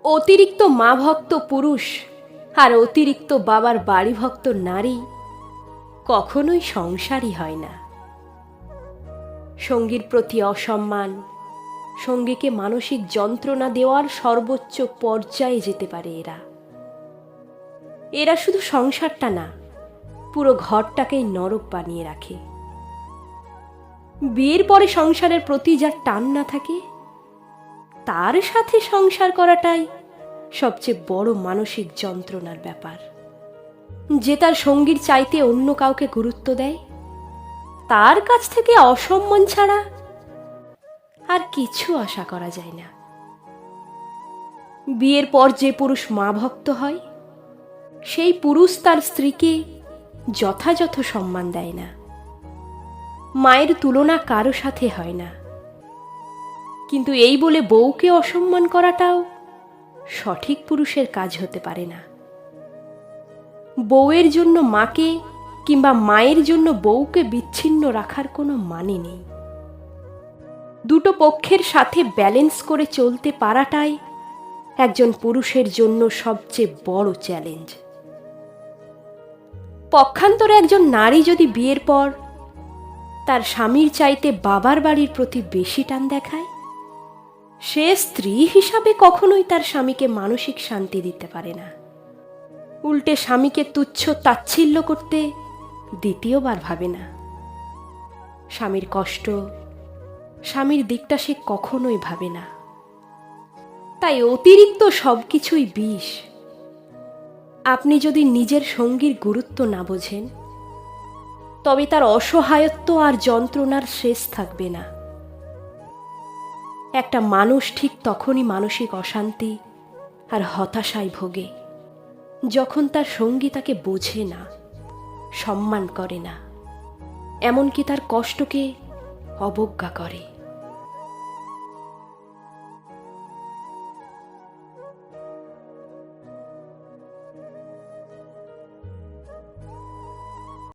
অতিরিক্ত মা ভক্ত পুরুষ আর অতিরিক্ত বাবার বাড়ি ভক্ত নারী কখনোই সংসারই হয় না। সঙ্গীর প্রতি অসম্মান সঙ্গীকে মানসিক যন্ত্রণা দেওয়ার সর্বোচ্চ পর্যায়ে যেতে পারে। এরা শুধু সংসারটা না, পুরো ঘরটাকেই নরক বানিয়ে রাখে। বিয়ের পরে সংসারের প্রতি যার টান না থাকে, তার সাথে সংসার করাটাই সবচেয়ে বড় মানসিক যন্ত্রণার ব্যাপার। যে তার সঙ্গীর চাইতে অন্য কাউকে গুরুত্ব দেয়, তার কাছ থেকে অসম্মান ছাড়া আর কিছু আশা করা যায় না। বিয়ের পর যে পুরুষ মা ভক্ত হয়, সেই পুরুষ তার স্ত্রীকে যথাযথ সম্মান দেয় না। মায়ের তুলনা কারো সাথে হয় না। কিন্তু এই বলে বউকে অসম্মান করাটাও সঠিক পুরুষের কাজ হতে পারে না। বউয়ের জন্য মাকে কিংবা মায়ের জন্য বউকে বিচ্ছিন্ন রাখার কোনো মানে নেই। দুটো পক্ষের সাথে ব্যালেন্স করে চলতে পারাটাই একজন পুরুষের জন্য সবচেয়ে বড় চ্যালেঞ্জ। পক্ষান্তরে একজন নারী যদি বিয়ের পর তার স্বামীর চাইতে বাবার বাড়ির প্রতি বেশি টান দেখায়, সে স্ত্রী হিসাবে কখনোই তার স্বামীকে মানসিক শান্তি দিতে পারে না। উল্টে স্বামীকে তুচ্ছ তাচ্ছিল্য করতে দ্বিতীয়বার ভাবে না। স্বামীর কষ্ট, স্বামীর দিকটা সে কখনোই ভাবে না। তাই অতিরিক্ত সবকিছুই বিষ। আপনি যদি নিজের সঙ্গীর গুরুত্ব না বোঝেন, তবে তার অসহায়ত্ব আর যন্ত্রণার শেষ থাকবে না। একটা মানুষ ঠিক তখনই মানসিক অশান্তি আর হতাশায় ভোগে, যখন তার সঙ্গী তাকে বোঝে না, সম্মান করে না, এমনকি তার কষ্টকে অবজ্ঞা করে।